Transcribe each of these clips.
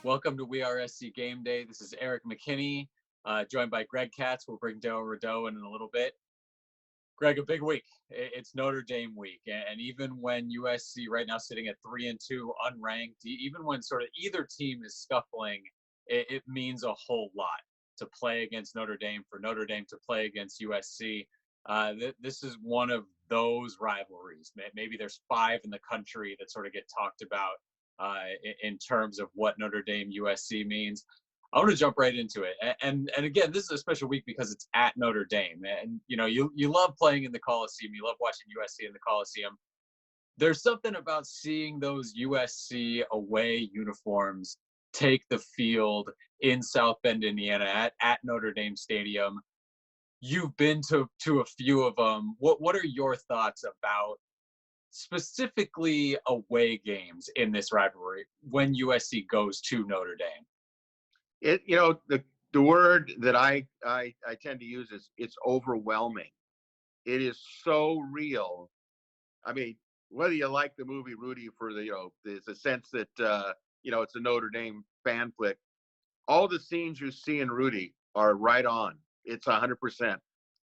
Welcome to WeAreSC Game Day. This is Erik McKinney, joined by Greg Katz. We'll bring Darell Rideaux in a little bit. Greg, a big week. It's Notre Dame week, and even when USC right now sitting at 3-2, unranked, even when sort of either team is scuffling, it means a whole lot to play against Notre Dame, for Notre Dame to play against USC. This is one of those rivalries. Maybe there's 5 in the country that sort of get talked about in terms of what Notre Dame USC means. I want to jump right into it. And again, this is a special week because it's at Notre Dame. And, you know, you love playing in the Coliseum. You love watching USC in the Coliseum. There's something about seeing those USC away uniforms take the field in South Bend, Indiana at Notre Dame Stadium. You've been to a few of them. What are your thoughts about specifically away games in this rivalry when USC goes to Notre Dame? The word that I tend to use is it's overwhelming. It is so real. I mean, whether you like the movie Rudy for there's a sense that it's a Notre Dame fan flick. All the scenes you see in Rudy are right on. It's 100%.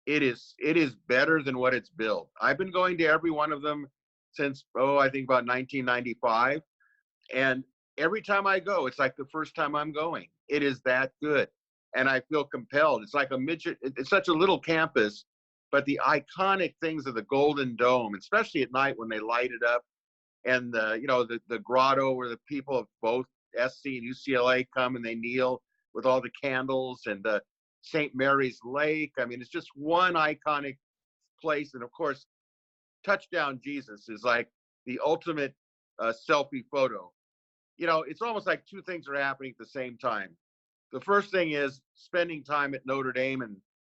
It is better than what it's billed. I've been going to every one of them since I think about 1995, and every time I go, it's like the first time I'm going. It is that good. And I feel compelled. It's like a midget. It's such a little campus, but the iconic things of the Golden Dome, especially at night when they light it up, and the grotto where the people of both SC and UCLA come and they kneel with all the candles, and the St. Mary's Lake. I mean, it's just one iconic place. And of course, Touchdown Jesus is like the ultimate selfie photo. It's almost like two things are happening at the same time. The first thing is spending time at Notre Dame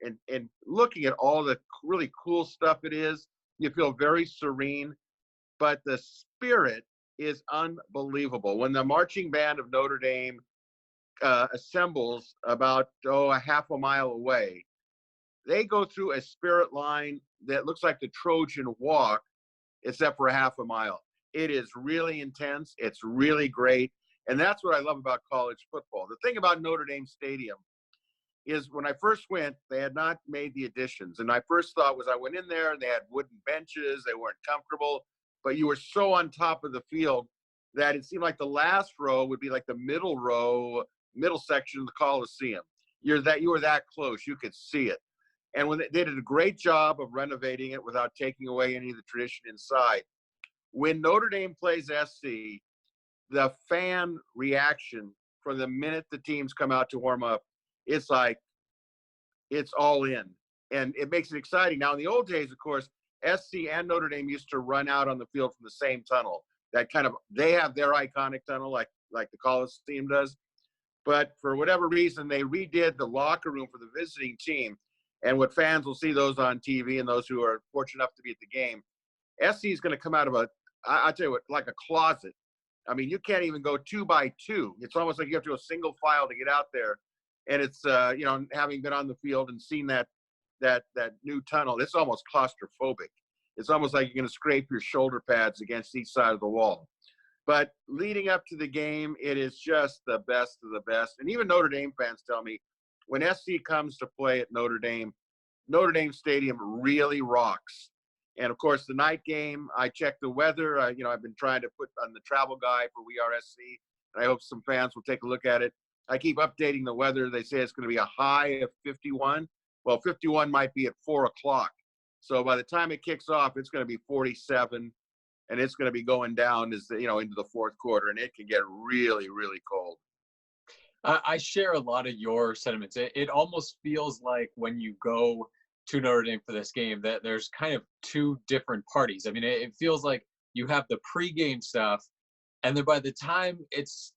and looking at all the really cool stuff it is. You feel very serene, but the spirit is unbelievable. When the marching band of Notre Dame assembles about a half a mile away, they go through a spirit line that looks like the Trojan walk, except for a half a mile. It is really intense. It's really great. And that's what I love about college football. The thing about Notre Dame Stadium is when I first went, they had not made the additions. And my first thought was I went in there and they had wooden benches. They weren't comfortable, but you were so on top of the field that it seemed like the last row would be like the middle section of the Coliseum. You were that close. You could see it. And when they did a great job of renovating it without taking away any of the tradition inside. When Notre Dame plays SC, the fan reaction from the minute the teams come out to warm up, it's like it's all in. And it makes it exciting. Now, in the old days, of course, SC and Notre Dame used to run out on the field from the same tunnel. They have their iconic tunnel like the Coliseum does. But for whatever reason, they redid the locker room for the visiting team. And what fans will see those on TV and those who are fortunate enough to be at the game, SC is going to come out of I'll tell you what, like a closet. I mean, you can't even go 2 by 2. It's almost like you have to go single file to get out there. And it's, having been on the field and seen that new tunnel, it's almost claustrophobic. It's almost like you're going to scrape your shoulder pads against each side of the wall. But leading up to the game, it is just the best of the best. And even Notre Dame fans tell me when SC comes to play at Notre Dame Stadium really rocks. And of course, the night game, I check the weather. I've been trying to put on the travel guide for WeAreSC, and I hope some fans will take a look at it. I keep updating the weather. They say it's going to be a high of 51. Well, 51 might be at 4 o'clock. So by the time it kicks off, it's going to be 47, and it's going to be going down into the fourth quarter, and it can get really, really cold. I share a lot of your sentiments. It almost feels like when you go to Notre Dame for this game that there's kind of 2 different parties. I mean, it feels like you have the pregame stuff, and then by the time it's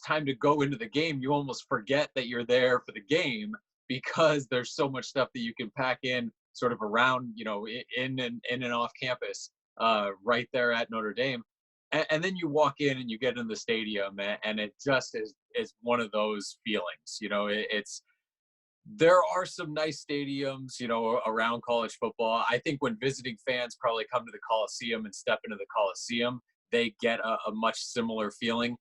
time to go into the game, you almost forget that you're there for the game because there's so much stuff that you can pack in sort of around, in and off campus, right there at Notre Dame. And then you walk in and you get in the stadium, and it just is one of those feelings. There are some nice stadiums, around college football. I think when visiting fans probably come to the Coliseum and step into the Coliseum, they get a much similar feeling.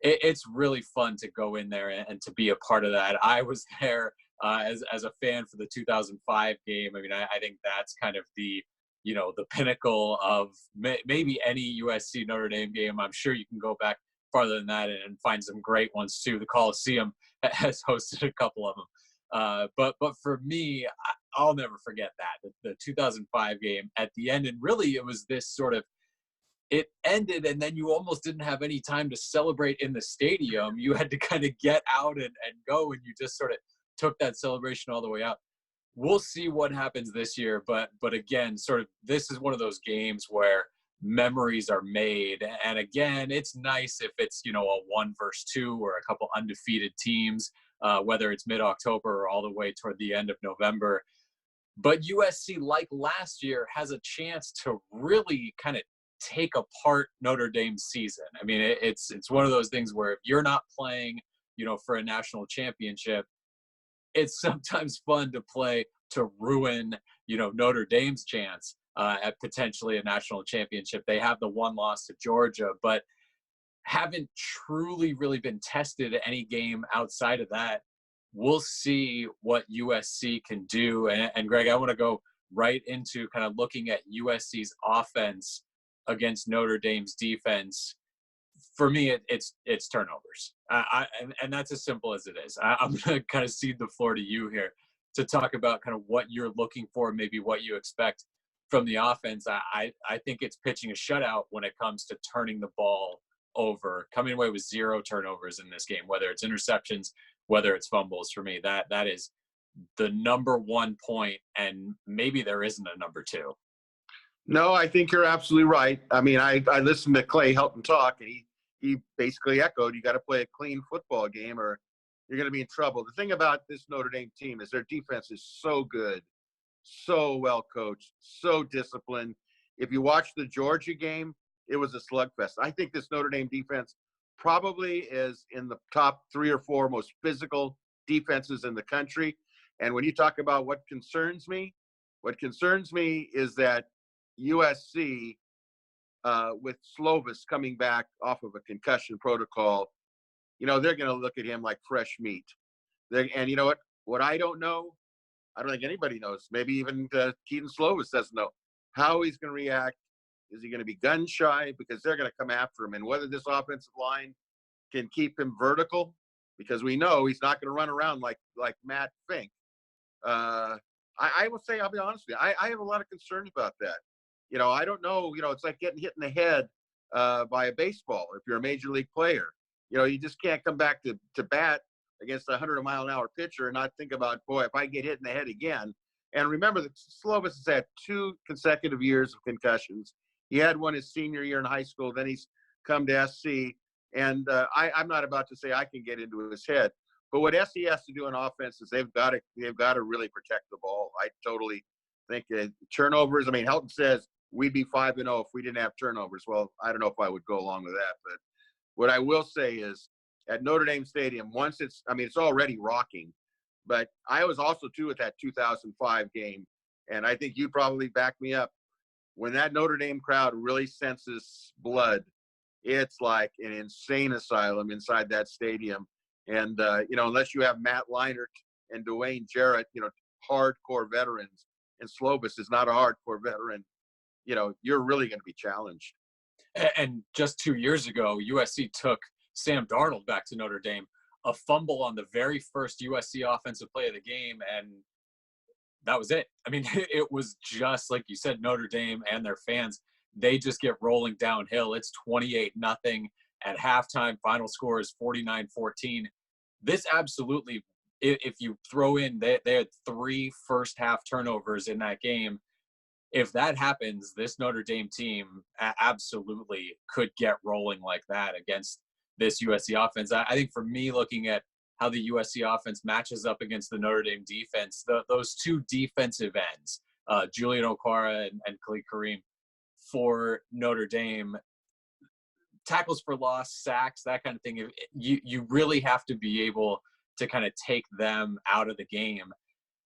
it's really fun to go in there and to be a part of that. I was there as a fan for the 2005 game. I mean, I think that's kind of the, the pinnacle of maybe any USC Notre Dame game. I'm sure you can go back farther than that and find some great ones too. The Coliseum has hosted a couple of them. But for me, I'll never forget that the 2005 game at the end. And really, it was this sort of, it ended, and then you almost didn't have any time to celebrate in the stadium. You had to kind of get out and go, and you just sort of took that celebration all the way out. We'll see what happens this year, but again, sort of, this is one of those games where memories are made. And again, it's nice if it's, a 1-2 or a couple undefeated teams, whether it's mid-October or all the way toward the end of November. But USC, like last year, has a chance to really kind of take apart Notre Dame's season. I mean, it's one of those things where if you're not playing, for a national championship, it's sometimes fun to play to ruin, Notre Dame's chance at potentially a national championship. They have the one loss to Georgia, but haven't truly really been tested at any game outside of that. We'll see what USC can do. And Greg, I want to go right into kind of looking at USC's offense against Notre Dame's defense. For me, it's turnovers. And that's as simple as it is. I'm going to kind of cede the floor to you here to talk about kind of what you're looking for, maybe what you expect from the offense. I think it's pitching a shutout when it comes to turning the ball over, coming away with 0 turnovers in this game, whether it's interceptions, whether it's fumbles. For me, that is the number one point, and maybe there isn't a number 2. No, I think you're absolutely right. I mean, I listened to Clay Helton talk, and he basically echoed, you got to play a clean football game or you're going to be in trouble. The thing about this Notre Dame team is their defense is so good, so well coached, so disciplined. If you watch the Georgia game, it was a slugfest. I think this Notre Dame defense probably is in the top 3 or 4 most physical defenses in the country. And when you talk about what concerns me is that USC, with Slovis coming back off of a concussion protocol, they're going to look at him like fresh meat. And you know what I don't know? I don't think anybody knows. Maybe even Keaton Slovis doesn't know how he's going to react. Is he going to be gun shy? Because they're going to come after him. And whether this offensive line can keep him vertical, because we know he's not going to run around like Matt Fink. I will say, I'll be honest with you, I have a lot of concerns about that. I don't know, it's like getting hit in the head by a baseball if you're a major league player. You just can't come back to bat against a 100-mile-an-hour pitcher and not think about, boy, if I get hit in the head again. And remember that Slovis has had 2 consecutive years of concussions. He had one his senior year in high school. Then he's come to SC. And I'm not about to say I can get into his head. But what SC has to do in offense is they've got to really protect the ball. I totally think turnovers. I mean, Helton says we'd be 5-0 if we didn't have turnovers. Well, I don't know if I would go along with that. But what I will say is at Notre Dame Stadium, it's already rocking. But I was also, too, at that 2005 game. And I think you'd probably back me up. When that Notre Dame crowd really senses blood, it's like an insane asylum inside that stadium. And, unless you have Matt Leinart and Dwayne Jarrett, hardcore veterans, and Slovis is not a hardcore veteran, you're really going to be challenged. And just 2 years ago, USC took Sam Darnold back to Notre Dame, a fumble on the very first USC offensive play of the game, and that was it. I mean, it was just, like you said, Notre Dame and their fans, they just get rolling downhill. It's 28-0 at halftime. Final score is 49-14. This absolutely, if you throw in, they had 3 first-half turnovers in that game. If that happens, this Notre Dame team absolutely could get rolling like that against this USC offense. I think for me, looking at how the USC offense matches up against the Notre Dame defense, those 2 defensive ends, Julian Okwara and Khalid Kareem for Notre Dame, tackles for loss, sacks, that kind of thing. You really have to be able to kind of take them out of the game.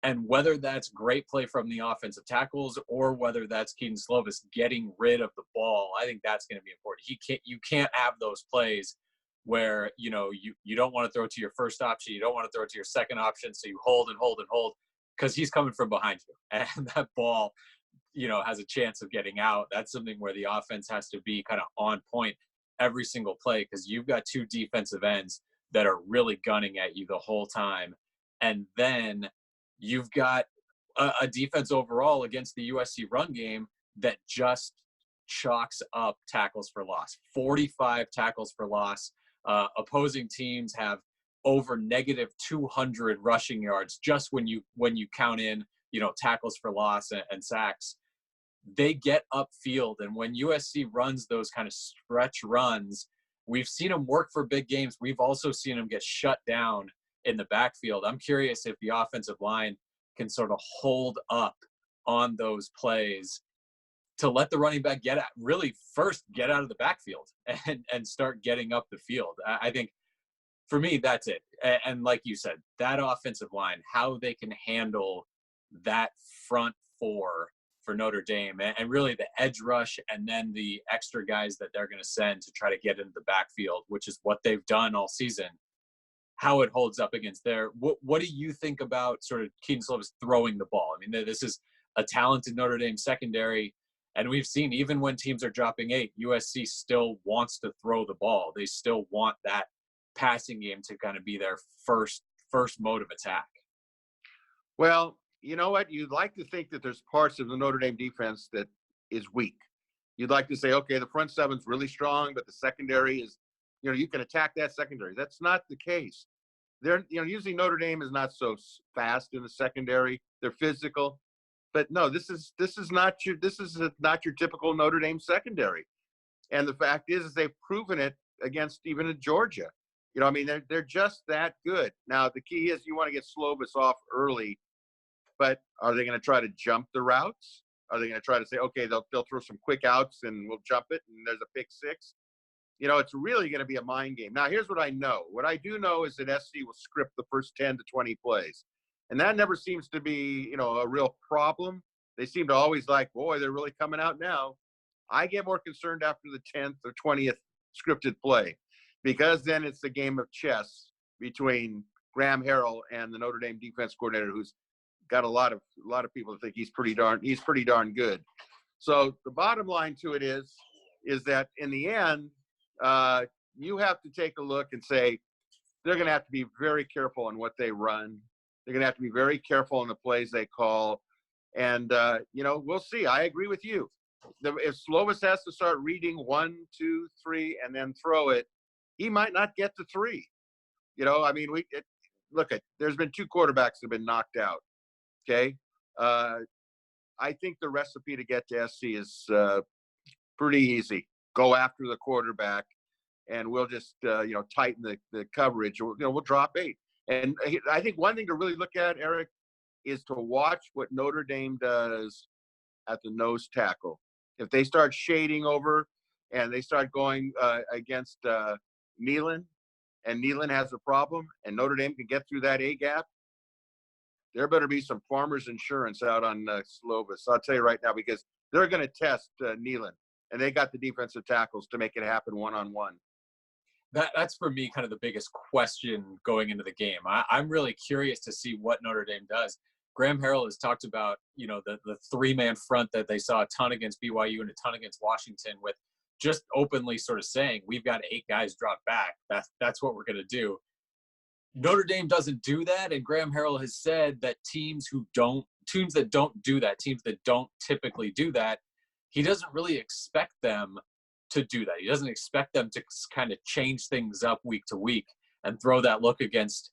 And whether that's great play from the offensive tackles or whether that's Keaton Slovis getting rid of the ball, I think that's going to be important. You can't have those plays where, you don't want to throw to your first option. You don't want to throw to your second option. So you hold and hold and hold because he's coming from behind you. And that ball, has a chance of getting out. That's something where the offense has to be kind of on point every single play because you've got two defensive ends that are really gunning at you the whole time. And then you've got a defense overall against the USC run game that just chalks up tackles for loss. 45 tackles for loss. Opposing teams have over negative 200 rushing yards just when you count in tackles for loss and sacks. They get upfield, and when USC runs those kind of stretch runs, we've seen them work for big games. We've also seen them get shut down in the backfield. I'm curious if the offensive line can sort of hold up on those plays to let the running back get out of the backfield and start getting up the field. I think for me, that's it. And like you said, that offensive line, how they can handle that front four for Notre Dame and really the edge rush and then the extra guys that they're going to send to try to get into the backfield, which is what they've done all season, how it holds up against there. What do you think about sort of Kedon Slovis throwing the ball? I mean, this is a talented Notre Dame secondary, and we've seen even when teams are dropping 8, USC still wants to throw the ball. They still want that passing game to kind of be their first mode of attack. Well, you know what? You'd like to think that there's parts of the Notre Dame defense that is weak. You'd like to say, okay, the front seven's really strong, but the secondary is, you can attack that secondary. That's not the case. They're, usually Notre Dame is not so fast in the secondary. They're physical, but no, this is not your typical Notre Dame secondary. And the fact is they've proven it against even in Georgia. They're just that good. Now the key is you want to get Slovis off early. But are they going to try to jump the routes? Are they going to try to say, okay, they'll throw some quick outs and we'll jump it and there's a pick six? It's really going to be a mind game. Now, here's what I know. What I do know is that SC will script the first 10 to 20 plays. And that never seems to be, a real problem. They seem to always like, boy, they're really coming out now. I get more concerned after the 10th or 20th scripted play because then it's the game of chess between Graham Harrell and the Notre Dame defense coordinator who's got a lot of people think he's pretty darn good. So the bottom line to it is that in the end, you have to take a look and say they're going to have to be very careful on what they run. They're going to have to be very careful on the plays they call. And, we'll see. I agree with you. If Slovis has to start reading 1, 2, 3, and then throw it, he might not get to 3. There's been 2 quarterbacks that have been knocked out. Okay. I think the recipe to get to SC is pretty easy. Go after the quarterback and we'll just, tighten the coverage. We'll drop 8. And I think one thing to really look at, Erik, is to watch what Notre Dame does at the nose tackle. If they start shading over and they start going against Nealon and Nealon has a problem and Notre Dame can get through that A gap, there better be some farmer's insurance out on Slovis. I'll tell you right now, because they're going to test Nealon, and they got the defensive tackles to make it happen one-on-one. That's for me kind of the biggest question going into the game. I'm really curious to see what Notre Dame does. Graham Harrell has talked about, the 3-man front that they saw a ton against BYU and a ton against Washington, with just openly sort of saying, we've got 8 guys drop back. That's what we're going to do. Notre Dame doesn't do that, and Graham Harrell has said that teams that don't do that, teams that don't typically do that, he doesn't really expect them to do that. He doesn't expect them to kind of change things up week to week and throw that look against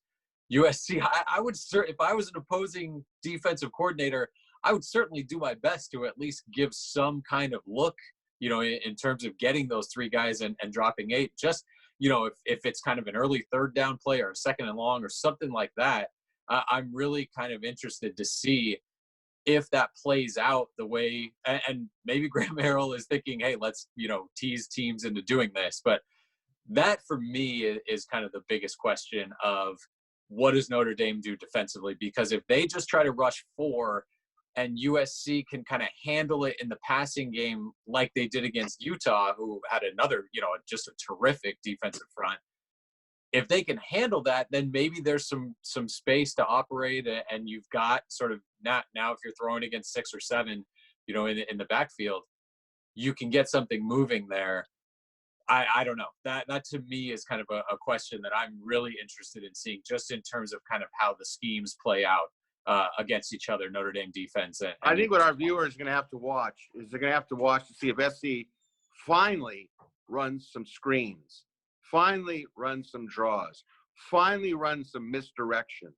USC. I would if I was an opposing defensive coordinator, I would certainly do my best to at least give some kind of look, in terms of getting those 3 guys and dropping 8. Just if it's kind of an early 3rd down play or a 2nd and long or something like that, I'm really kind of interested to see if that plays out the way, and maybe Graham Harrell is thinking, hey, let's, tease teams into doing this. But that for me is kind of the biggest question of what does Notre Dame do defensively? Because if they just try to rush 4 and USC can kind of handle it in the passing game like they did against Utah, who had another, just a terrific defensive front, if they can handle that, then maybe there's some space to operate, and you've got sort of not now if you're throwing against 6 or 7, in the backfield, you can get something moving there. I don't know. That to me is kind of a question that I'm really interested in seeing, just in terms of kind of how the schemes play out against each other, Notre Dame defense. I think what our viewers are going to have to watch is they're going to have to watch to see if SC finally runs some screens, finally runs some draws, finally runs some misdirection.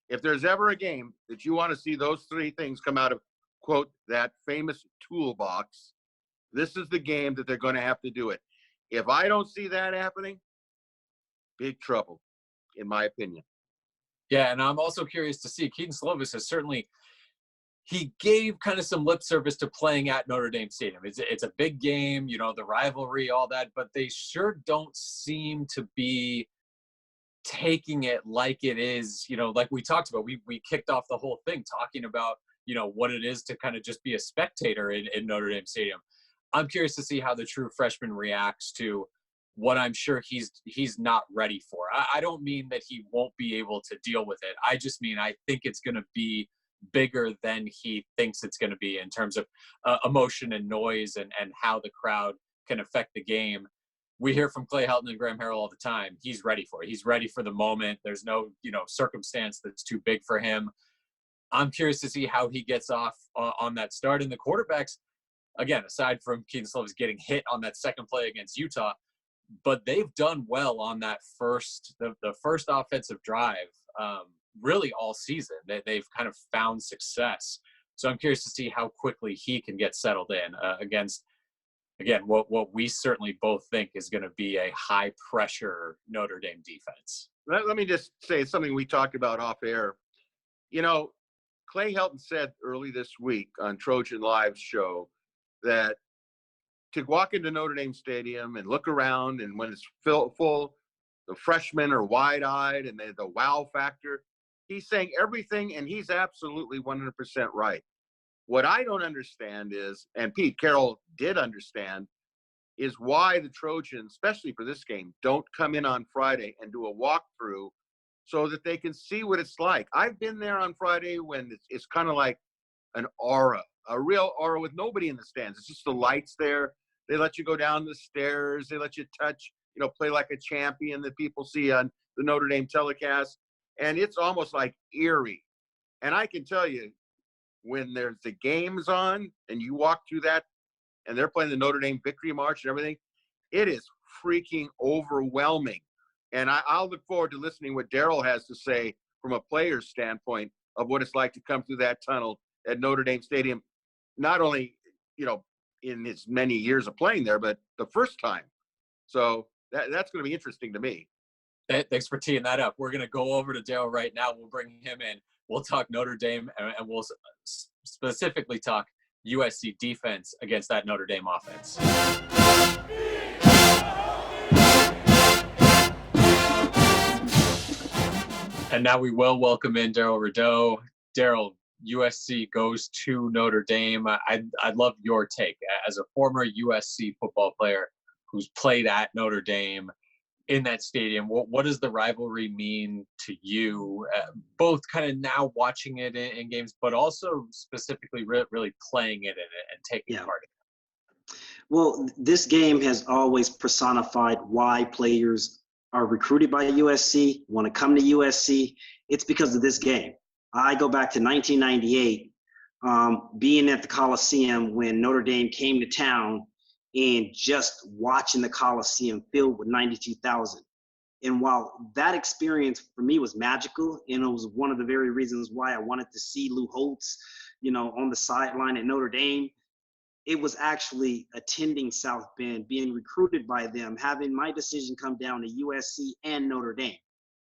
If there's ever a game that you want to see those 3 things come out of, quote, that famous toolbox, this is the game that they're going to have to do it. If I don't see that happening, big trouble, in my opinion. Yeah, and I'm also curious to see. Kedon Slovis has certainly he gave kind of some lip service to playing at Notre Dame Stadium. It's a big game, the rivalry, all that, but they sure don't seem to be taking it like it is, like we talked about. We kicked off the whole thing talking about, what it is to kind of just be a spectator in Notre Dame Stadium. I'm curious to see how the true freshman reacts to what I'm sure he's not ready for. I don't mean that he won't be able to deal with it. I just mean I think it's going to be bigger than he thinks it's going to be in terms of emotion and noise and how the crowd can affect the game. We hear from Clay Helton and Graham Harrell all the time. He's ready for it. He's ready for the moment. There's no, circumstance that's too big for him. I'm curious to see how he gets off on that start. And the quarterbacks, again, aside from Kedon Slovis getting hit on that second play against Utah, but they've done well on that the first offensive drive, really all season. They've kind of found success. So I'm curious to see how quickly he can get settled in against, again, what we certainly both think is going to be a high pressure Notre Dame defense. Let me just say something we talked about off air. Clay Helton said early this week on Trojan Live's show that to walk into Notre Dame Stadium and look around, and when it's full, the freshmen are wide-eyed and the wow factor. He's saying everything, and he's absolutely 100% right. What I don't understand is, and Pete Carroll did understand, is why the Trojans, especially for this game, don't come in on Friday and do a walkthrough so that they can see what it's like. I've been there on Friday when it's kind of like an aura, a real aura with nobody in the stands. It's just the lights there. They let you go down the stairs. They let you touch, play like a champion that people see on the Notre Dame telecast. And it's almost like eerie. And I can tell you, when there's the games on and you walk through that and they're playing the Notre Dame Victory March and everything, it is freaking overwhelming. And I'll look forward to listening what Darell has to say from a player's standpoint of what it's like to come through that tunnel at Notre Dame Stadium, not only, in his many years of playing there, but the first time. So that's going to be interesting to me. Thanks for teeing that up. We're going to go over to Darell right now. We'll bring him in. We'll talk Notre Dame, and we'll specifically talk USC defense against that Notre Dame offense. And now we will welcome in Darell Rideaux. Darell, USC goes to Notre Dame. I'd love your take as a former USC football player who's played at Notre Dame in that stadium. What does the rivalry mean to you, both kind of now watching it in games, but also specifically really playing it and taking part in it? Well, this game has always personified why players are recruited by USC, want to come to USC. It's because of this game. I go back to 1998, being at the Coliseum when Notre Dame came to town and just watching the Coliseum filled with 92,000. And while that experience for me was magical, and it was one of the very reasons why I wanted to see Lou Holtz, on the sideline at Notre Dame, it was actually attending South Bend, being recruited by them, having my decision come down to USC and Notre Dame,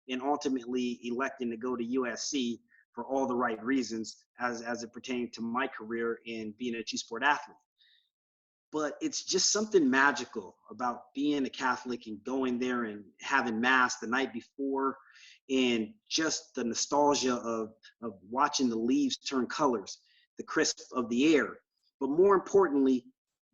and ultimately electing to go to USC for all the right reasons as it pertained to my career in being a two-sport athlete. But it's just something magical about being a Catholic and going there and having Mass the night before, and just the nostalgia of watching the leaves turn colors, the crisp of the air. But more importantly,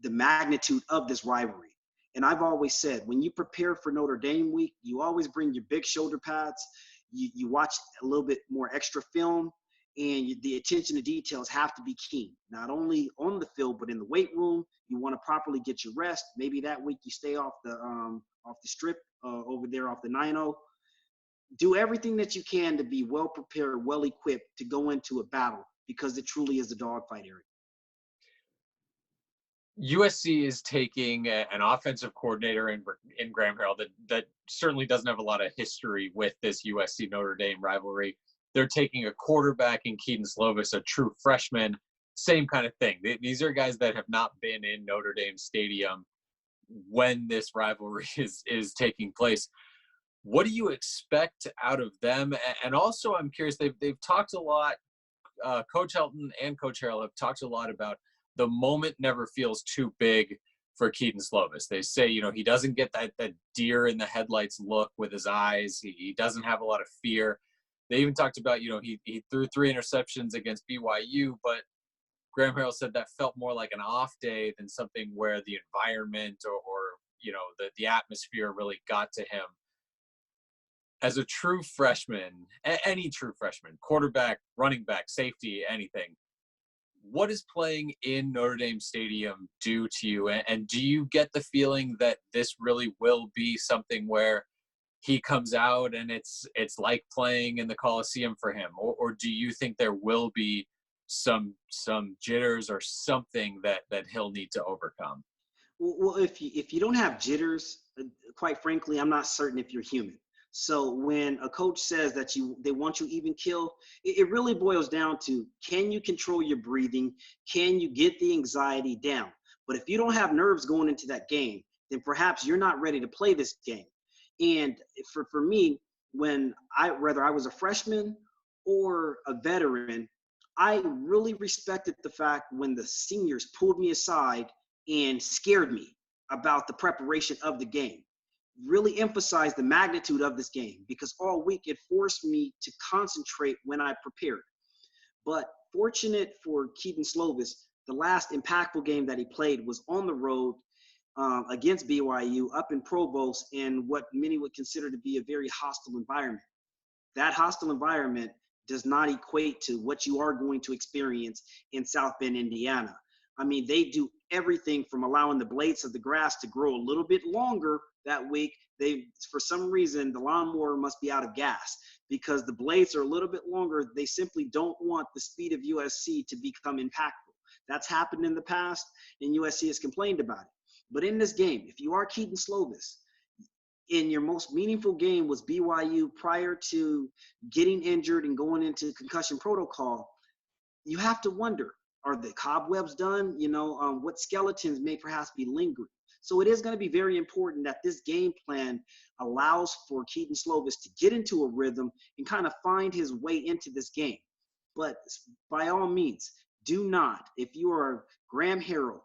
the magnitude of this rivalry. And I've always said, when you prepare for Notre Dame week, you always bring your big shoulder pads. You watch a little bit more extra film, and the attention to details have to be keen, not only on the field, but in the weight room. You want to properly get your rest. Maybe that week you stay off the strip over there off the 9-0. Do everything that you can to be well prepared, well equipped to go into a battle, because it truly is a dogfight, Erik. USC is taking an offensive coordinator in Graham Harrell that certainly doesn't have a lot of history with this USC Notre Dame rivalry. They're taking a quarterback in Keaton Slovis, a true freshman. Same kind of thing. These are guys that have not been in Notre Dame Stadium when this rivalry is taking place. What do you expect out of them? And also, I'm curious, they've talked a lot, Coach Helton and Coach Harrell have talked a lot about the moment never feels too big for Keaton Slovis. They say, he doesn't get that deer in the headlights look with his eyes. He doesn't have a lot of fear. They even talked about, he threw 3 interceptions against BYU, but Graham Harrell said that felt more like an off day than something where the environment or the atmosphere really got to him. As a true freshman, any true freshman, quarterback, running back, safety, anything, what does playing in Notre Dame Stadium do to you? And do you get the feeling that this really will be something where he comes out and it's like playing in the Coliseum for him? Or do you think there will be some jitters or something that he'll need to overcome? Well, if you don't have jitters, quite frankly, I'm not certain if you're human. So when a coach says that they want you even kill, it really boils down to, can you control your breathing? Can you get the anxiety down? But if you don't have nerves going into that game, then perhaps you're not ready to play this game. And for me, whether I was a freshman or a veteran, I really respected the fact when the seniors pulled me aside and scared me about the preparation of the game. Really emphasize the magnitude of this game, because all week it forced me to concentrate when I prepared. But fortunate for Keaton Slovis, the last impactful game that he played was on the road against BYU up in Provost, in what many would consider to be a very hostile environment. That hostile environment does not equate to what you are going to experience in South Bend, Indiana. I mean, they do everything from allowing the blades of the grass to grow a little bit longer that week. For some reason, the lawnmower must be out of gas because the blades are a little bit longer. They simply don't want the speed of USC to become impactful. That's happened in the past, and USC has complained about it. But in this game, if you are Keaton Slovis, in your most meaningful game was BYU prior to getting injured and going into concussion protocol, you have to wonder, are the cobwebs done? What skeletons may perhaps be lingering? So it is going to be very important that this game plan allows for Keaton Slovis to get into a rhythm and kind of find his way into this game. But by all means, do not, if you are Graham Harrell,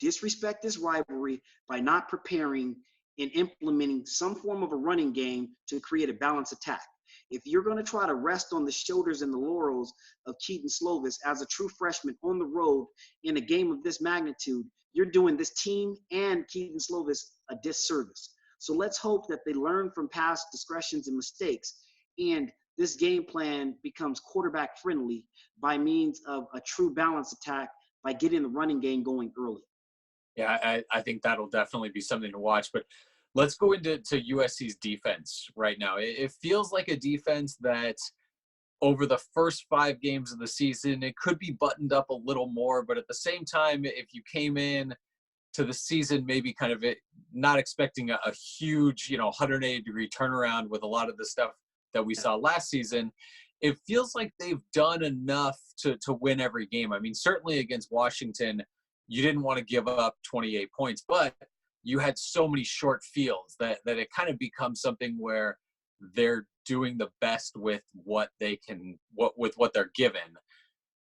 disrespect this rivalry by not preparing and implementing some form of a running game to create a balanced attack. If you're going to try to rest on the shoulders and the laurels of Keaton Slovis as a true freshman on the road in a game of this magnitude, you're doing this team and Keaton Slovis a disservice. So let's hope that they learn from past discretions and mistakes, and this game plan becomes quarterback friendly by means of a true balanced attack by getting the running game going early. Yeah, I think that'll definitely be something to watch. But let's go into USC's defense right now. It feels like a defense that over the first 5 games of the season, it could be buttoned up a little more. But at the same time, if you came in to the season maybe kind of not expecting a huge, 180-degree turnaround with a lot of the stuff that we saw last season, it feels like they've done enough to win every game. I mean, certainly against Washington, you didn't want to give up 28 points, but you had so many short fields that it kind of becomes something where they're doing the best with what they can, with what they're given.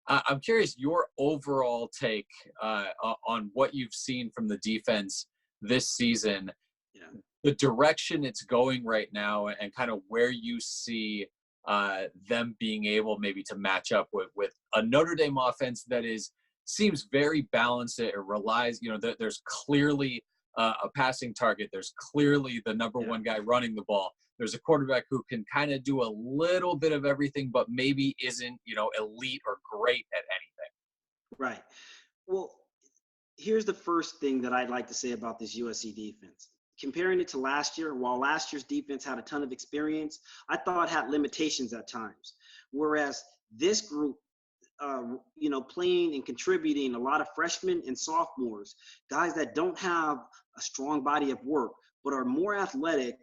I'm curious your overall take on what you've seen from the defense this season, the direction it's going right now, and kind of where you see them being able maybe to match up with a Notre Dame offense that seems very balanced. It relies, there's clearly a passing target. There's clearly the number one guy running the ball. There's a quarterback who can kind of do a little bit of everything, but maybe isn't, elite or great at anything. Right. Well, here's the first thing that I'd like to say about this USC defense. Comparing it to last year, while last year's defense had a ton of experience, I thought it had limitations at times. Whereas this group, playing and contributing, a lot of freshmen and sophomores, guys that don't have a strong body of work, but are more athletic.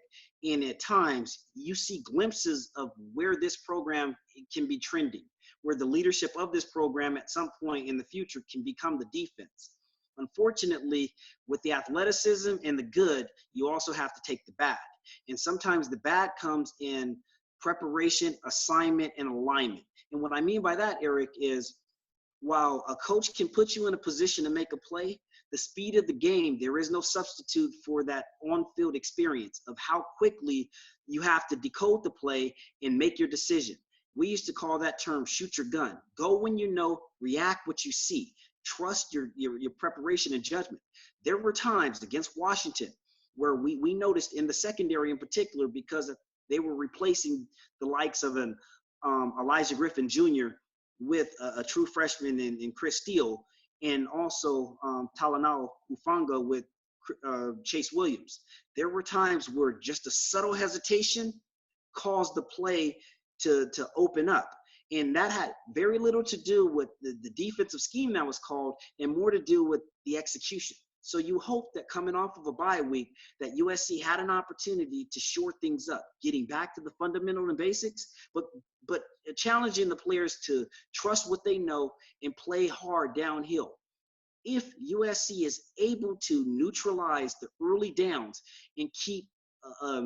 And at times you see glimpses of where this program can be trending, where the leadership of this program at some point in the future can become the defense. Unfortunately, with the athleticism and the good, you also have to take the bad. And sometimes the bad comes in preparation, assignment, and alignment. And what I mean by that, Erik, is while a coach can put you in a position to make a play, the speed of the game, there is no substitute for that on-field experience of how quickly you have to decode the play and make your decision. We used to call that term shoot your gun. Go when you know, react what you see. Trust your preparation and judgment. There were times against Washington where we noticed in the secondary in particular, because they were replacing the likes of an Elijah Griffin Jr. with a true freshman in Chris Steele, and also Talanoa Hufanga with Chase Williams. There were times where just a subtle hesitation caused the play to open up. And that had very little to do with the defensive scheme that was called and more to do with the execution. So you hope that coming off of a bye week that USC had an opportunity to shore things up, getting back to the fundamental and basics, but challenging the players to trust what they know and play hard downhill. If USC is able to neutralize the early downs and keep a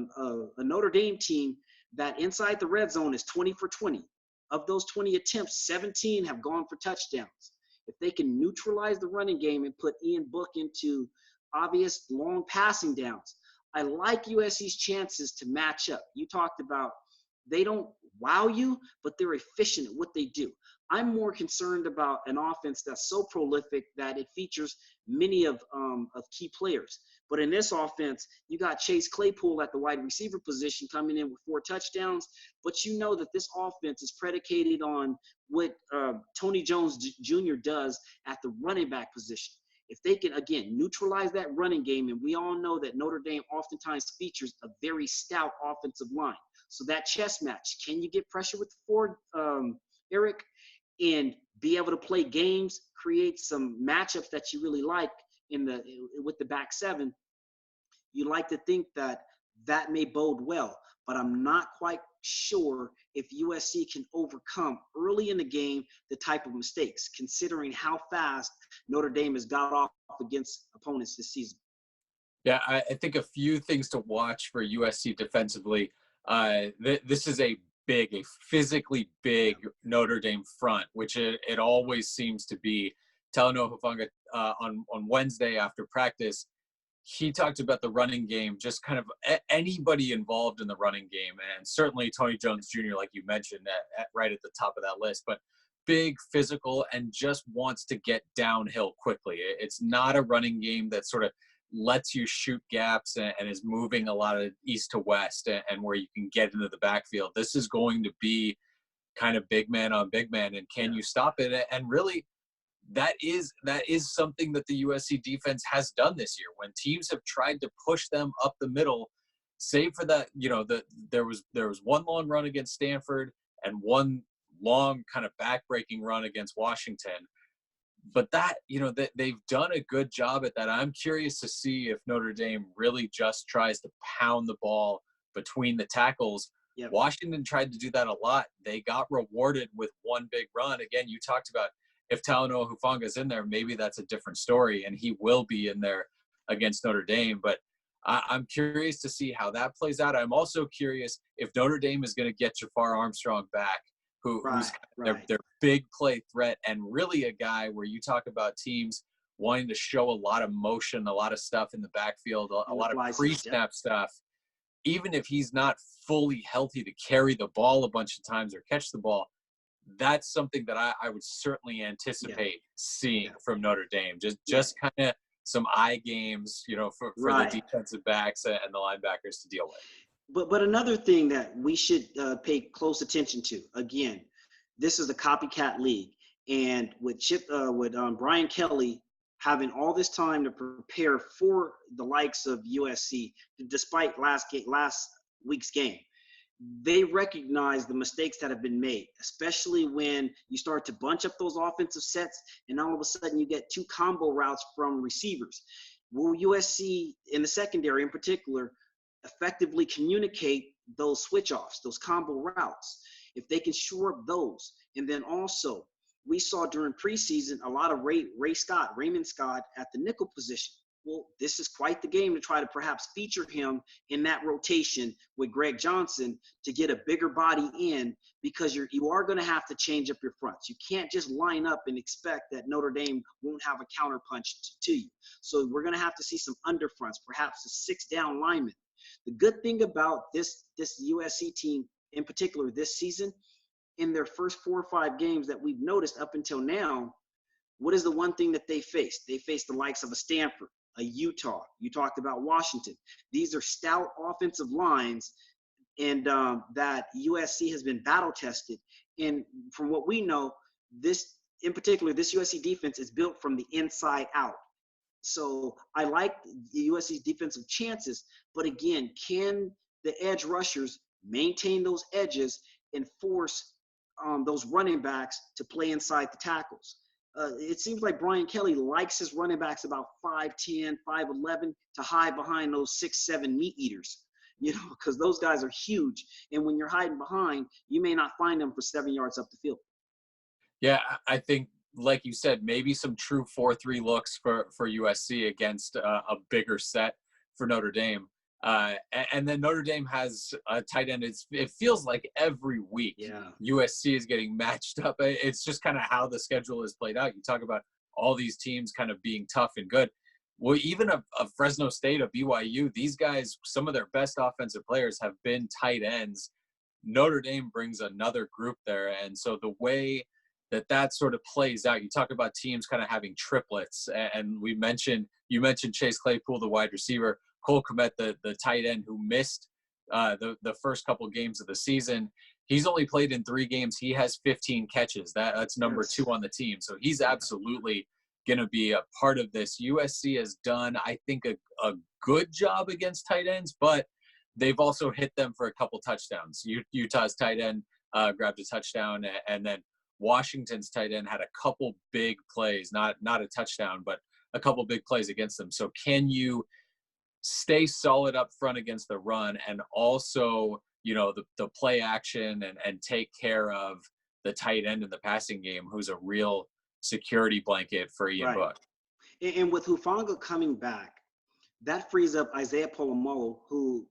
Notre Dame team that inside the red zone is 20 for 20, of those 20 attempts, 17 have gone for touchdowns. If they can neutralize the running game and put Ian Book into obvious long passing downs, I like USC's chances to match up. You talked about they don't wow you, but they're efficient at what they do. I'm more concerned about an offense that's so prolific that it features many of key players. But in this offense, you got Chase Claypool at the wide receiver position coming in with 4 touchdowns. But you know that this offense is predicated on what Tony Jones Jr. does at the running back position. If they can, again, neutralize that running game, and we all know that Notre Dame oftentimes features a very stout offensive line. So that chess match, can you get pressure with the forward, Erik, and be able to play games, create some matchups that you really like with the back seven? You like to think that may bode well, but I'm not quite sure if USC can overcome early in the game the type of mistakes, considering how fast Notre Dame has got off against opponents this season. Yeah, I think a few things to watch for USC defensively. This is a physically big Notre Dame front, which it always seems to be. Talanoa Hufanga on Wednesday after practice, he talked about the running game, just kind of anybody involved in the running game, and certainly Tony Jones Jr., like you mentioned, right at the top of that list, but big, physical, and just wants to get downhill quickly. It's not a running game that sort of lets you shoot gaps and is moving a lot of east to west and where you can get into the backfield. This is going to be kind of big man on big man, and can you stop it? And really, that is something that the USC defense has done this year. When teams have tried to push them up the middle, save for that, there was one long run against Stanford and one long kind of backbreaking run against Washington. But that they've done a good job at that. I'm curious to see if Notre Dame really just tries to pound the ball between the tackles. Yep. Washington tried to do that a lot. They got rewarded with one big run. Again, you talked about if Talanoa Hufanga is in there, maybe that's a different story, and he will be in there against Notre Dame. But I'm curious to see how that plays out. I'm also curious if Notre Dame is going to get Jafar Armstrong back, who's their big play threat, and really a guy where you talk about teams wanting to show a lot of motion, a lot of stuff in the backfield, a lot of pre-snap stuff. Even if he's not fully healthy to carry the ball a bunch of times or catch the ball, that's something that I would certainly anticipate seeing from Notre Dame. Just kind of some eye games, for the Right. defensive backs and the linebackers to deal with. But another thing that we should pay close attention to, again, this is a copycat league, and with Brian Kelly having all this time to prepare for the likes of USC, despite last week's game, they recognize the mistakes that have been made, especially when you start to bunch up those offensive sets and all of a sudden you get two combo routes from receivers. Will USC in the secondary in particular effectively communicate those switch offs, those combo routes, if they can shore up those? And then also, we saw during preseason a lot of Raymond Scott at the nickel position. Well, this is quite the game to try to perhaps feature him in that rotation with Greg Johnson to get a bigger body in, because you are going to have to change up your fronts. You can't just line up and expect that Notre Dame won't have a counterpunch to you. So we're going to have to see some underfronts, perhaps a 6-down lineman. The good thing about this USC team in particular this season, in their first 4 or 5 games that we've noticed up until now, what is the one thing that they faced? They faced the likes of a Stanford, a Utah. You talked about Washington. These are stout offensive lines, and that USC has been battle tested. And from what we know, this USC defense is built from the inside out. So I like the USC's defensive chances, but again, can the edge rushers maintain those edges and force those running backs to play inside the tackles? It seems like Brian Kelly likes his running backs about 5'10", 5'11", to hide behind those 6'7" meat eaters, because those guys are huge. And when you're hiding behind, you may not find them for 7 yards up the field. Yeah, I think, like you said, maybe some true 4-3 looks for USC against a bigger set for Notre Dame. And then Notre Dame has a tight end. It feels like every week USC is getting matched up. It's just kind of how the schedule is played out. You talk about all these teams kind of being tough and good. Well, even a Fresno State, a BYU, these guys, some of their best offensive players have been tight ends. Notre Dame brings another group there. And so the way that sort of plays out, you talk about teams kind of having triplets. And you mentioned Chase Claypool, the wide receiver, Cole Kmet, the tight end who missed the first couple games of the season. He's only played in 3 games. He has 15 catches. That's number 2 on the team. So he's absolutely going to be a part of this. USC has done, I think, a good job against tight ends, but they've also hit them for a couple touchdowns. Utah's tight end grabbed a touchdown, and then Washington's tight end had a couple big plays, not a touchdown, but a couple big plays against them. So can you stay solid up front against the run and also, the play action and take care of the tight end in the passing game, who's a real security blanket for Ian Book. And with Hufanga coming back, that frees up Isaiah Polamalu, who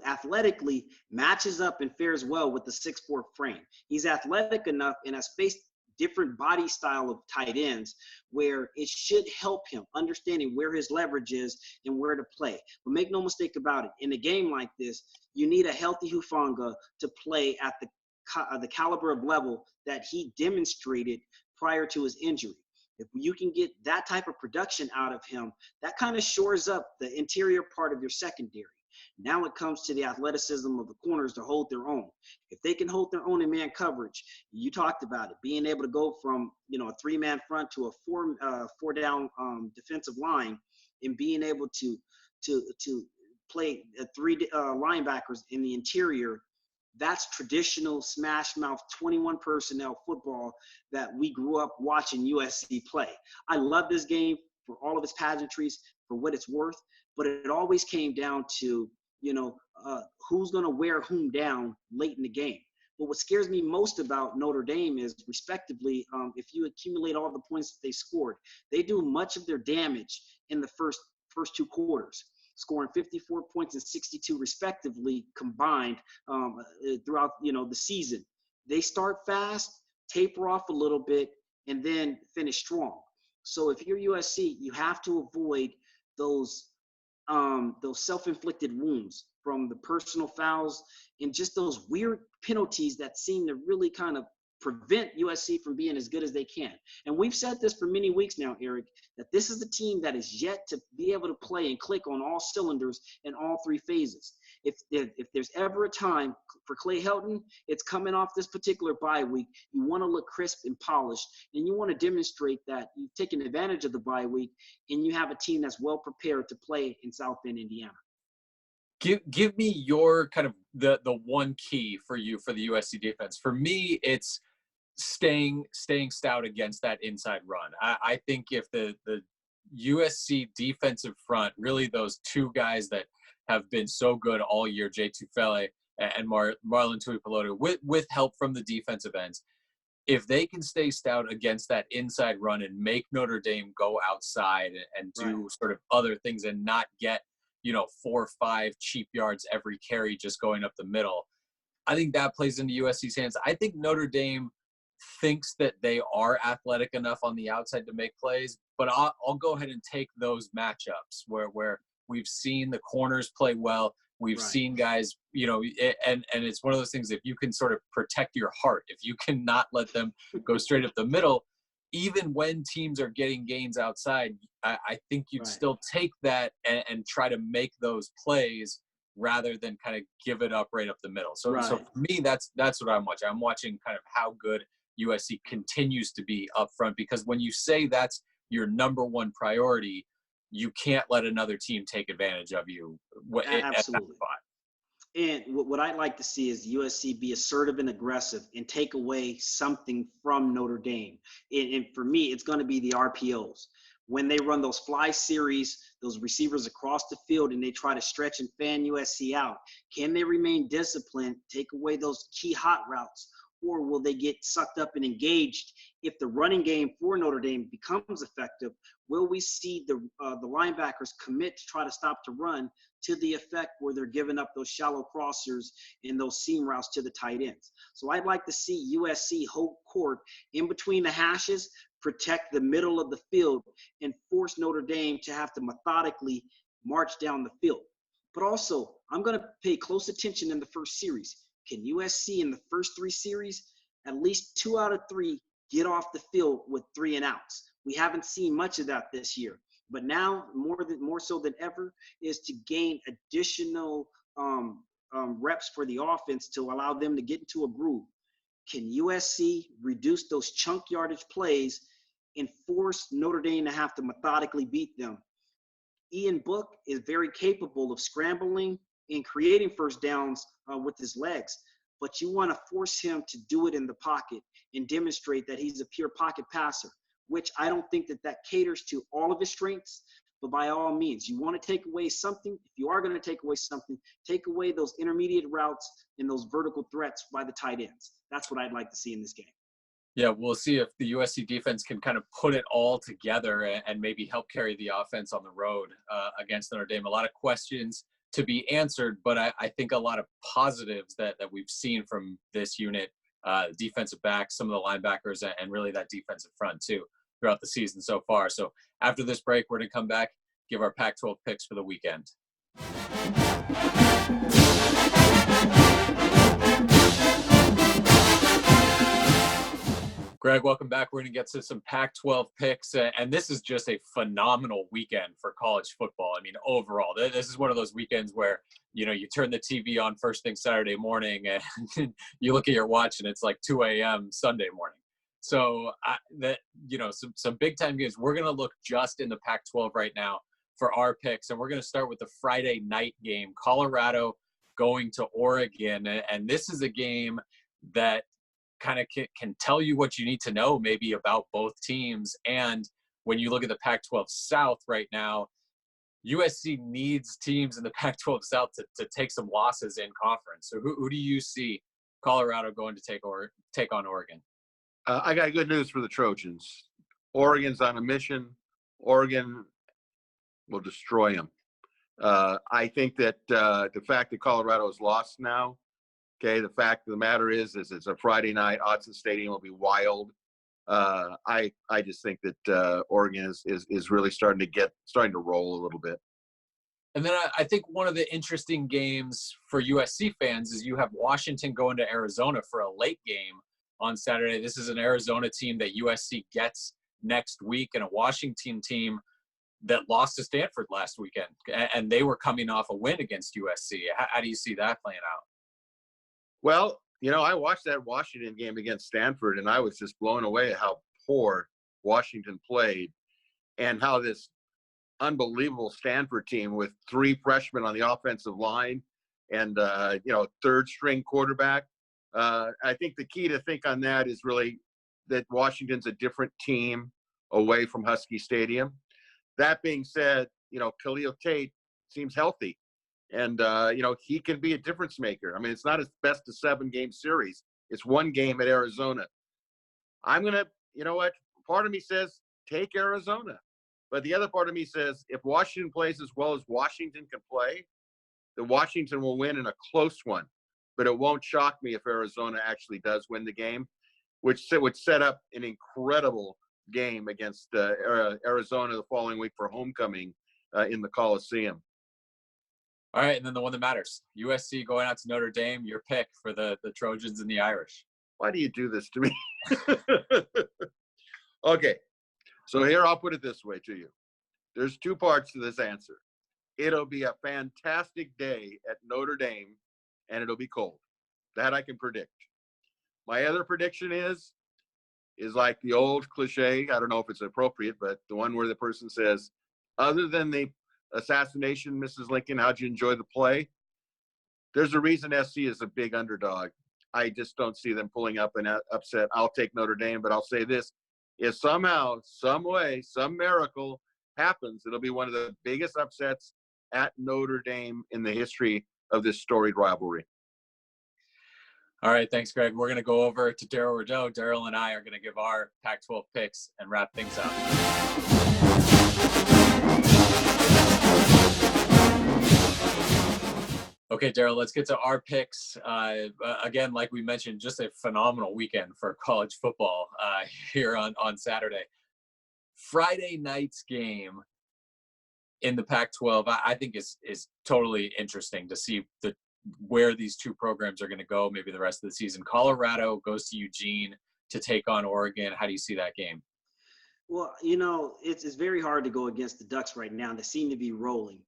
athletically matches up and fares well with the 6'4" frame. He's athletic enough and has faced different body style of tight ends where it should help him understanding where his leverage is and where to play. But make no mistake about it, in a game like this, you need a healthy Hufanga to play at the caliber of level that he demonstrated prior to his injury. If you can get that type of production out of him, that kind of shores up the interior part of your secondary. Now it comes to the athleticism of the corners to hold their own. If they can hold their own in man coverage, you talked about it, being able to go from a 3-man front to a 4-down defensive line, and being able to play 3 linebackers in the interior. That's traditional smash mouth 21 personnel football that we grew up watching USC play. I love this game for all of its pageantries, for what it's worth, but it always came down to, who's going to wear whom down late in the game. But what scares me most about Notre Dame is, respectively, if you accumulate all the points that they scored, they do much of their damage in the first 2 quarters, scoring 54 points and 62 respectively combined throughout the season. They start fast, taper off a little bit, and then finish strong. So if you're USC, you have to avoid those self-inflicted wounds from the personal fouls and just those weird penalties that seem to really kind of prevent USC from being as good as they can. And we've said this for many weeks now, Erik, that this is a team that is yet to be able to play and click on all cylinders in all three phases. If there's ever a time for Clay Helton, it's coming off this particular bye week. You want to look crisp and polished, and you want to demonstrate that you've taken advantage of the bye week, and you have a team that's well prepared to play in South Bend, Indiana. Give me your kind of the one key for you for the USC defense. For me, it's staying stout against that inside run. I think if the USC defensive front, really those two guys that have been so good all year, Jay Tufele and Marlon Tuipulotu, with help from the defensive ends, if they can stay stout against that inside run and make Notre Dame go outside and do sort of other things and not get 4 or 5 cheap yards every carry just going up the middle, I think that plays into USC's hands. I think Notre Dame thinks that they are athletic enough on the outside to make plays, but I'll go ahead and take those matchups where we've seen the corners play well. We've seen guys, and it's one of those things, if you can sort of protect your heart, if you cannot let them go straight up the middle, even when teams are getting gains outside, I think you'd still take that and try to make those plays rather than kind of give it up right up the middle. So for me, that's what I'm watching. I'm watching kind of how good USC continues to be up front, because when you say that's your number one priority, you can't let another team take advantage of you. Absolutely. And what I'd like to see is USC be assertive and aggressive and take away something from Notre Dame. And for me, it's going to be the RPOs. When they run those fly series, those receivers across the field, and they try to stretch and fan USC out, can they remain disciplined, take away those key hot routes, or will they get sucked up and engaged? If the running game for Notre Dame becomes effective, will we see the linebackers commit to try to stop the run to the effect where they're giving up those shallow crossers and those seam routes to the tight ends? So I'd like to see USC hold court in between the hashes, protect the middle of the field, and force Notre Dame to have to methodically march down the field. But also, I'm going to pay close attention in the first series. Can USC in the first 3 series, at least 2 out of 3, get off the field with 3 and outs? We haven't seen much of that this year, but now more so than ever is to gain additional reps for the offense to allow them to get into a groove. Can USC reduce those chunk yardage plays and force Notre Dame to have to methodically beat them? Ian Book is very capable of scrambling and creating first downs with his legs, but you want to force him to do it in the pocket and demonstrate that he's a pure pocket passer, which I don't think that caters to all of his strengths. But by all means, you want to take away something. If you are going to take away something, take away those intermediate routes and those vertical threats by the tight ends. That's what I'd like to see in this game. Yeah, we'll see if the USC defense can kind of put it all together and maybe help carry the offense on the road against Notre Dame. A lot of questions to be answered, but I think a lot of positives that we've seen from this unit, defensive backs, some of the linebackers, and really that defensive front too throughout the season so far. So after this break, we're going to come back, give our Pac-12 picks for the weekend. Greg, welcome back. We're going to get to some Pac-12 picks, and this is just a phenomenal weekend for college football. I mean, overall, this is one of those weekends where, you turn the TV on first thing Saturday morning, and you look at your watch, and it's like 2 a.m. Sunday morning. So, some big-time games. We're going to look just in the Pac-12 right now for our picks, and we're going to start with the Friday night game, Colorado going to Oregon, and this is a game that kind of can tell you what you need to know maybe about both teams. And when you look at the Pac-12 South right now, USC needs teams in the Pac-12 South to take some losses in conference. So who do you see Colorado going to take on Oregon? I got good news for the Trojans. Oregon's on a mission. Oregon will destroy them. I think that the fact that Colorado is lost now, okay, the fact of the matter is it's a Friday night. Autzen Stadium will be wild. I just think that Oregon is really starting to roll a little bit. And then I think one of the interesting games for USC fans is you have Washington going to Arizona for a late game on Saturday. This is an Arizona team that USC gets next week, and a Washington team that lost to Stanford last weekend, and they were coming off a win against USC. How do you see that playing out? Well, I watched that Washington game against Stanford, and I was just blown away at how poor Washington played and how this unbelievable Stanford team with 3 freshmen on the offensive line and, third string quarterback. I think the key to think on that is really that Washington's a different team away from Husky Stadium. That being said, Khalil Tate seems healthy. And, he can be a difference maker. I mean, it's not his best of 7-game series. It's 1 game at Arizona. I'm going to, part of me says take Arizona. But the other part of me says if Washington plays as well as Washington can play, then Washington will win in a close one. But it won't shock me if Arizona actually does win the game, which would set up an incredible game against Arizona the following week for homecoming in the Coliseum. All right, and then the one that matters, USC going out to Notre Dame, your pick for the Trojans and the Irish. Why do you do this to me? Okay, so here I'll put it this way to you. There's 2 parts to this answer. It'll be a fantastic day at Notre Dame, and it'll be cold. That I can predict. My other prediction is like the old cliche. I don't know if it's appropriate, but the one where the person says, other than the assassination, Mrs. Lincoln, how'd you enjoy the play? There's a reason SC is a big underdog. I just don't see them pulling up an upset. I'll take Notre Dame, but I'll say this. If somehow, some way, some miracle happens, it'll be one of the biggest upsets at Notre Dame in the history of this storied rivalry. All right, thanks, Greg. We're going to go over to Darell Rideaux. Darell and I are going to give our Pac-12 picks and wrap things up. Okay, Darell, let's get to our picks. Again, like we mentioned, just a phenomenal weekend for college football here on Saturday. Friday night's game in the Pac-12, I think is totally interesting to see where these 2 programs are going to go maybe the rest of the season. Colorado goes to Eugene to take on Oregon. How do you see that game? Well, it's very hard to go against the Ducks right now. They seem to be rolling.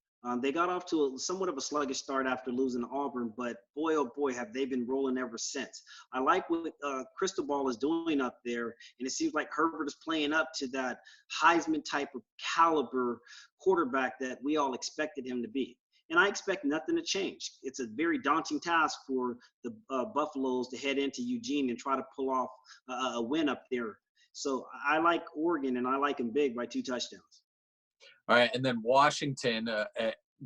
They got off to somewhat of a sluggish start after losing to Auburn, but boy, oh boy, have they been rolling ever since. I like what Cristobal is doing up there, and it seems like Herbert is playing up to that Heisman type of caliber quarterback that we all expected him to be. And I expect nothing to change. It's a very daunting task for the Buffaloes to head into Eugene and try to pull off a win up there. So I like Oregon, and I like them big by 2 touchdowns. All right, and then Washington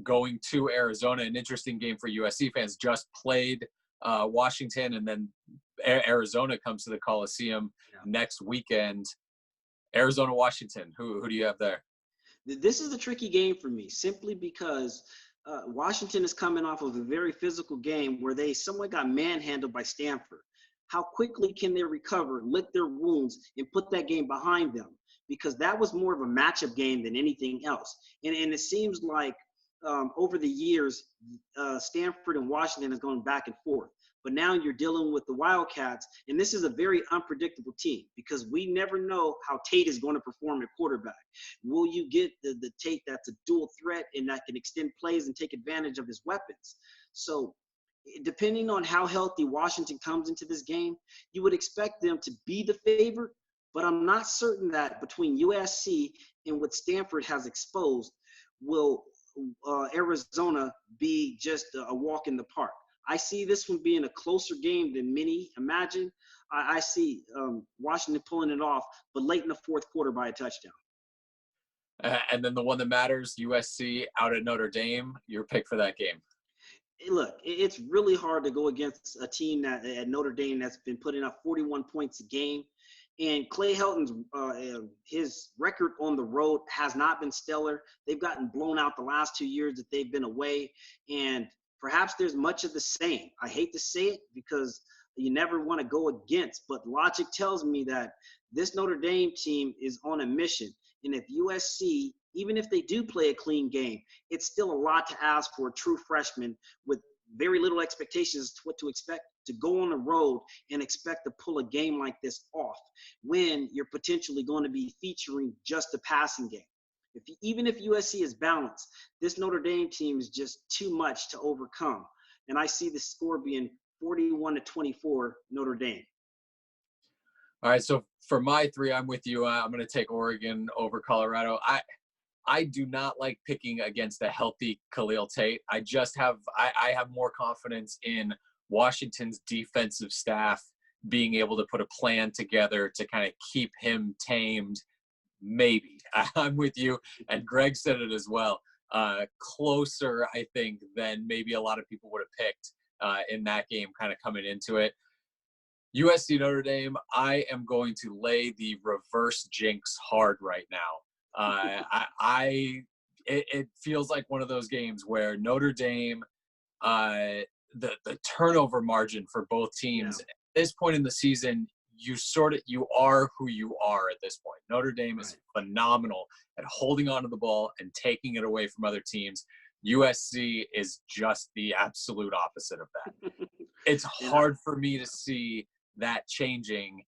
going to Arizona, an interesting game for USC fans. Just played Washington, and then Arizona comes to the Coliseum next weekend. Arizona, Washington, who do you have there? This is a tricky game for me, simply because Washington is coming off of a very physical game where they somewhat got manhandled by Stanford. How quickly can they recover, lick their wounds, and put that game behind them? Because that was more of a matchup game than anything else. And it seems like over the years, Stanford and Washington has gone back and forth. But now you're dealing with the Wildcats, and this is a very unpredictable team because we never know how Tate is going to perform at quarterback. Will you get the Tate that's a dual threat and that can extend plays and take advantage of his weapons? So depending on how healthy Washington comes into this game, you would expect them to be the favorite. But I'm not certain that between USC and what Stanford has exposed, will Arizona be just a walk in the park. I see this one being a closer game than many imagine. I see Washington pulling it off, but late in the 4th quarter by a touchdown. And then the one that matters, USC out at Notre Dame, your pick for that game. Look, it's really hard to go against a team that at Notre Dame that's been putting up 41 points a game. And Clay Helton's his record on the road has not been stellar. They've gotten blown out the last 2 years that they've been away. And perhaps there's much of the same. I hate to say it because you never want to go against, but logic tells me that this Notre Dame team is on a mission. And if USC, even if they do play a clean game, it's still a lot to ask for a true freshman with very little expectations to what to expect, to go on the road and expect to pull a game like this off when you're potentially going to be featuring just a passing game. Even if USC is balanced, this Notre Dame team is just too much to overcome. And I see the score being 41-24 Notre Dame. All right, so for my 3, I'm with you. I'm going to take Oregon over Colorado. I do not like picking against a healthy Khalil Tate. I have more confidence in Washington's defensive staff being able to put a plan together to kind of keep him tamed. Maybe. I'm with you. And Greg said it as well. Closer, I think, than maybe a lot of people would have picked in that game kind of coming into it. USC Notre Dame, I am going to lay the reverse jinx hard right now. It feels like one of those games where Notre Dame, the turnover margin for both teams at this point in the season, you are who you are at this point. Notre Dame is phenomenal at holding onto the ball and taking it away from other teams. USC is just the absolute opposite of that. It's hard for me to see that changing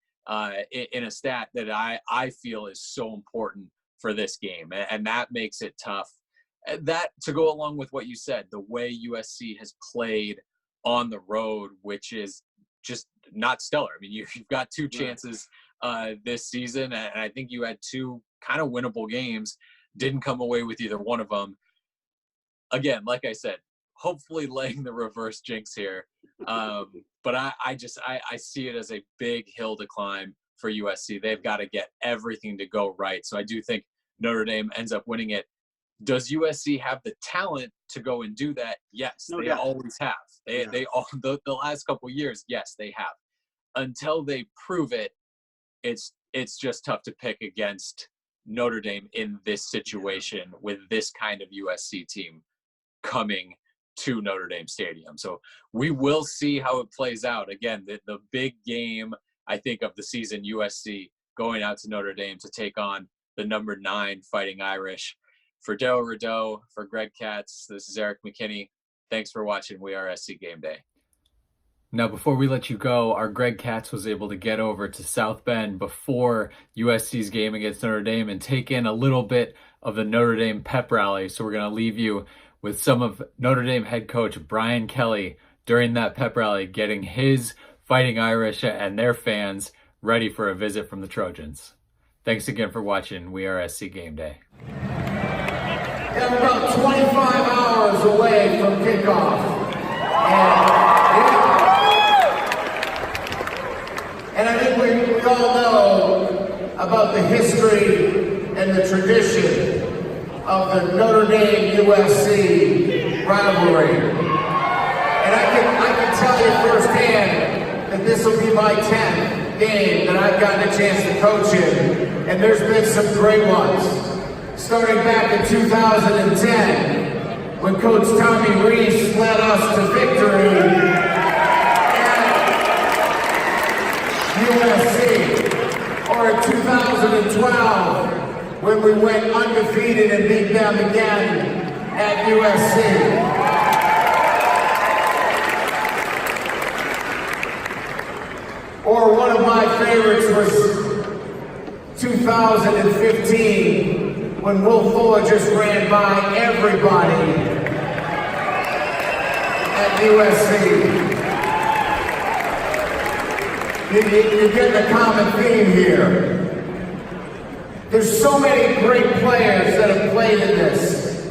in a stat that I feel is so important for this game. And that makes it tough. That, to go along with what you said, the way USC has played on the road, which is just not stellar. I mean, you've got 2 chances this season, and I think you had 2 kind of winnable games. Didn't come away with either one of them. Again, like I said, hopefully laying the reverse jinx here. But I see it as a big hill to climb for USC. They've got to get everything to go right. So I do think Notre Dame ends up winning it. Does USC have the talent to go and do that? Yes, they always have. They all the last couple of years, yes, they have. Until they prove it, it's just tough to pick against Notre Dame in this situation with this kind of USC team coming to Notre Dame Stadium. So we will see how it plays out. Again, the big game, I think, of the season, USC going out to Notre Dame to take on the number 9 Fighting Irish. For Darell Rideaux, for Greg Katz, this is Erik McKinney. Thanks for watching WeAreSC Game Day. Now, before we let you go, our Greg Katz was able to get over to South Bend before USC's game against Notre Dame and take in a little bit of the Notre Dame pep rally. So we're going to leave you with some of Notre Dame head coach Brian Kelly during that pep rally, getting his Fighting Irish and their fans ready for a visit from the Trojans. Thanks again for watching WeAreSC Game Day. They're about 25 hours away from kickoff. And I think we all know about the history and the tradition of the Notre Dame USC rivalry. And I can tell you firsthand that this will be my 10th game that I've gotten a chance to coach in. And there's been some great ones. Starting back in 2010, when Coach Tommy Rees led us to victory at USC, or in 2012, when we went undefeated and beat them again at USC. Or one of my favorites was 2015, when Will Fuller just ran by everybody at USC. You get the common theme here. There's so many great players that have played in this,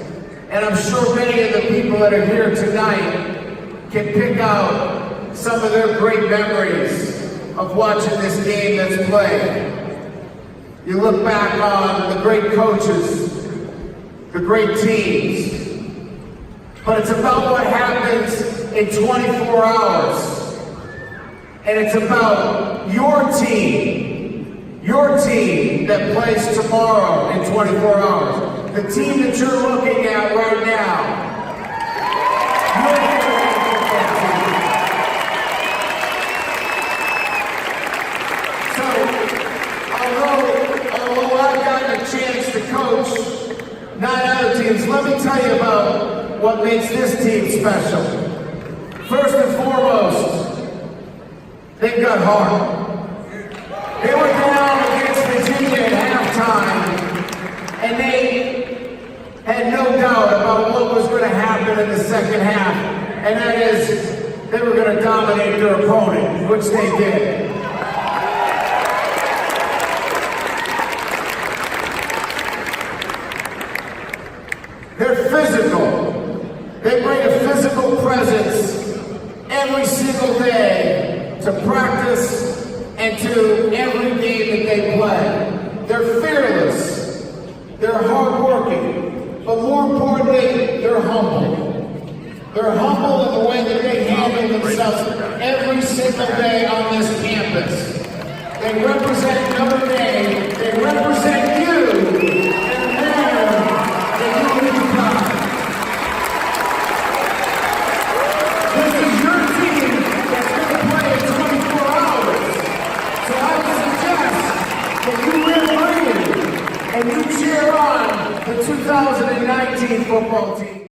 and I'm sure many of the people that are here tonight can pick out some of their great memories of watching this game that's played. You look back on the great coaches, the great teams, but it's about what happens in 24 hours. And it's about your team that plays tomorrow in 24 hours. The team that you're looking at right now. Although I've gotten a chance to coach 9 other teams, let me tell you about what makes this team special. First and foremost, they've got heart. They were down against Virginia at halftime, and they had no doubt about what was going to happen in the second half, and that is they were going to dominate their opponent, which they did. They're physical. They bring a physical presence every single day to practice and to every game that they play. They're fearless. They're hardworking. But more importantly, they're humble. They're humble in the way that they handle themselves every single day on this campus. They represent Notre Dame. They represent you. This is your team that's going to play in 24 hours. So I would suggest that you live ready and you cheer on the 2019 football team.